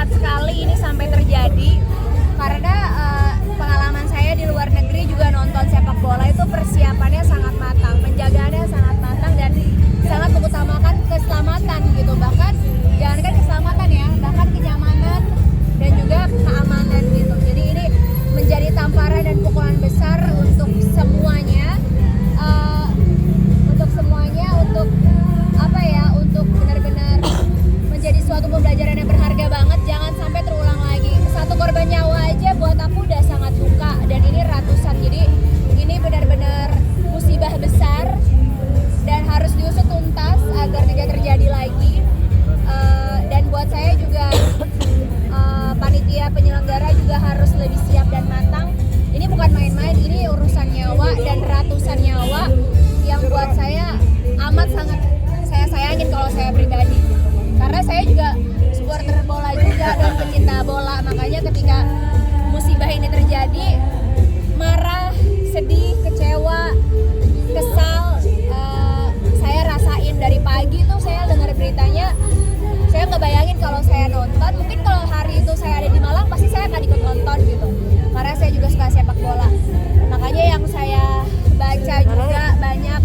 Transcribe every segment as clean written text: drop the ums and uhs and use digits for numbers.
banget sekali ini sampai terjadi karena pengalaman saya di luar negeri juga nonton sepak bola itu persiapannya sangat matang, penjagaannya sangat matang dan sangat mengutamakan keselamatan gitu, bahkan jangankan keselamatan ya, bahkan kenyamanan dan juga keamanan gitu. Jadi ini menjadi tamparan dan pukulan besar untuk semuanya, untuk apa ya, untuk benar-benar menjadi suatu pembelajaran yang berharga banget. Jangan sampai terulang lagi. Satu korban nyawa aja buat aku udah sangat duka dan ini ratusan. Jadi ini benar-benar musibah besar dan harus diusut tuntas agar tidak terjadi lagi. Dan buat saya juga panitia penyelenggara juga harus lebih siap dan matang. Ini bukan main-main, ini urusan nyawa dan ratusan nyawa yang buat saya amat sangat saya sayangin kalau saya pribadi. Karena saya juga supporter bola juga dan pecinta bola, makanya ketika musibah ini terjadi marah, sedih, kecewa, kesal, saya rasain dari pagi tuh. Saya dengar beritanya, saya nggak bayangin kalau saya nonton. Mungkin kalau hari itu saya ada di Malang pasti saya akan ikut nonton gitu, karena saya juga suka sepak bola. Makanya yang saya baca juga banyak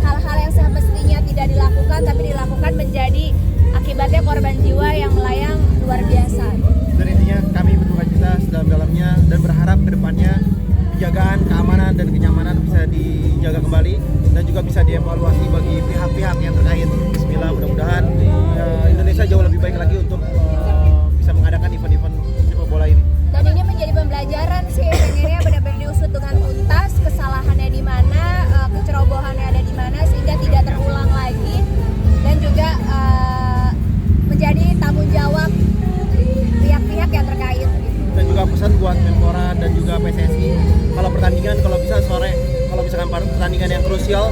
hal-hal yang semestinya tidak dilakukan tapi dilakukan, menjadi akibatnya korban jiwa yang melayang luar biasa. Dan intinya kami berduka cita sedalam-dalamnya dan berharap kedepannya penjagaan keamanan dan kenyamanan bisa dijaga kembali dan juga bisa dievaluasi bagi pihak-pihak yang terkait. Bismillah, mudah-mudahan Indonesia jauh lebih baik lagi untuk bisa mengadakan event-event sepak bola ini. Dan ini menjadi pembelajaran sih, pengennya benar-benar diusut dengan tuntas, kesalahannya di mana, kecerobohannya ada di mana, sehingga tidak terulang lagi dan juga menjadi tanggung jawab pihak-pihak yang terkait. Dan juga pesan buat Menpora dan juga PSSI, kalau pertandingan, kalau bisa sore, kalau misalkan pertandingan yang krusial,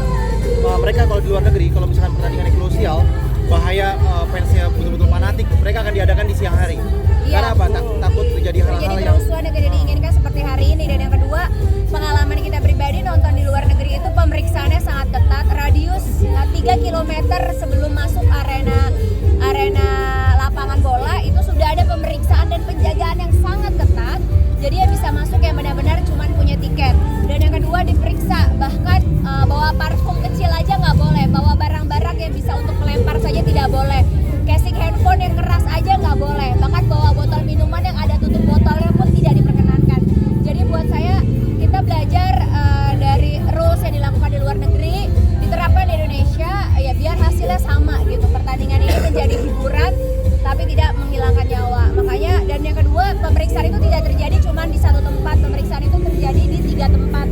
mereka kalau di luar negeri, kalau misalkan pertandingan yang krusial, bahaya fansnya betul-betul fanatik, mereka akan diadakan di siang hari. Iya. Karena apa? Takut terjadi hal-hal yang kerusuhan yang tidak diinginkan seperti hari ini. Dan yang kedua, pengalaman kita pribadi nonton di luar negeri itu pemeriksaannya sangat ketat. Radius 3 km sebelum masuk arena lapangan bola itu sudah ada pemeriksaan dan penjagaan yang sangat ketat. Jadi yang bisa masuk yang benar-benar cuma punya tiket. Dan yang kedua diperiksa, bahkan bawa parfum kecil aja nggak boleh, bawa barang-barang yang bisa untuk melempar saja tidak boleh, casing handphone yang keras aja nggak boleh, bahkan bawa botol minuman yang ada tutup botolnya pun tidak diperkenankan. Jadi buat saya, kita belajar dari rules yang dilakukan di luar negeri diterapkan di Indonesia, ya biar hasilnya sama gitu. Pertandingan ini menjadi hiburan tapi tidak menghilangkan nyawa. Makanya, dan yang kedua, pemeriksaan itu tidak terjadi cuma di satu tempat, pemeriksaan itu terjadi di 3 tempat.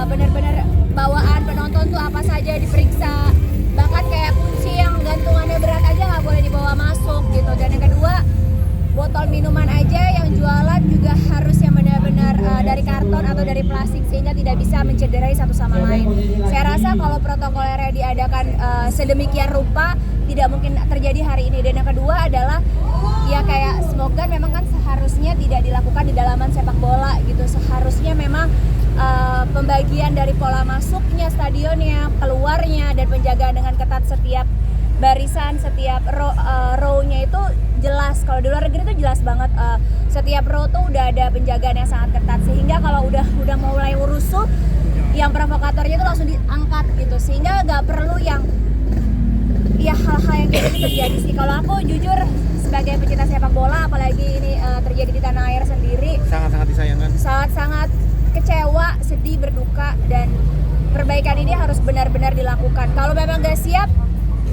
Benar-benar bawaan penonton tuh apa saja diperiksa, bahkan kayak kunci yang gantungannya berat aja nggak boleh dibawa masuk gitu. Dan yang kedua, botol minuman aja yang jualan juga harus yang benar-benar dari karton atau dari plastik, sehingga tidak bisa mencederai satu sama lain. Saya rasa kalau protokolernya diadakan sedemikian rupa, tidak mungkin terjadi hari ini. Dan yang kedua adalah ya kayak semoga memang kan seharusnya tidak dilakukan di dalaman sepak bola gitu. Seharusnya memang pembagian dari pola masuknya stadionnya, keluarnya, dan penjagaan dengan ketat setiap barisan, setiap row-nya itu jelas. Kalau di luar negeri itu jelas banget, setiap row tuh udah ada penjagaan yang sangat ketat, sehingga kalau udah mulai rusuh, yang provokatornya itu langsung diangkat gitu, sehingga nggak perlu yang ya hal-hal yang kayak gini terjadi sih. Kalau aku jujur sebagai pecinta sepak bola, apalagi ini terjadi di tanah air sendiri, sangat-sangat disayangkan. Sangat kecewa, sedih, berduka, dan perbaikan ini harus benar-benar dilakukan. Kalau memang nggak siap,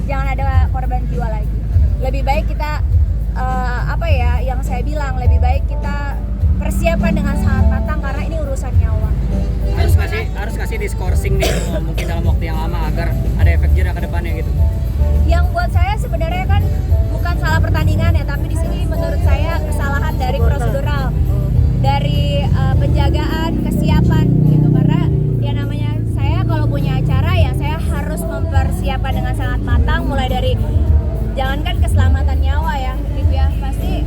jangan ada korban jiwa lagi. Lebih baik kita yang saya bilang, lebih baik kita persiapan dengan sangat matang karena ini urusan nyawa. Harus kasih diskorsing nih mungkin dalam waktu yang lama agar ada efek jerah ke depannya gitu. Yang buat saya sebenarnya kan bukan salah pertandingan ya, tapi di sini menurut saya kesalahan dari prosedural, dari penjagaan, kesiapan gitu. Karena ya namanya saya kalau punya acara ya saya harus mempersiapkan dengan sangat matang, mulai dari jangankan keselamatan nyawa ya gitu ya, pasti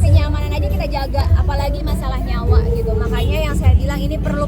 kenyamanan aja kita jaga, apalagi masalah nyawa gitu. Makanya yang saya bilang ini perlu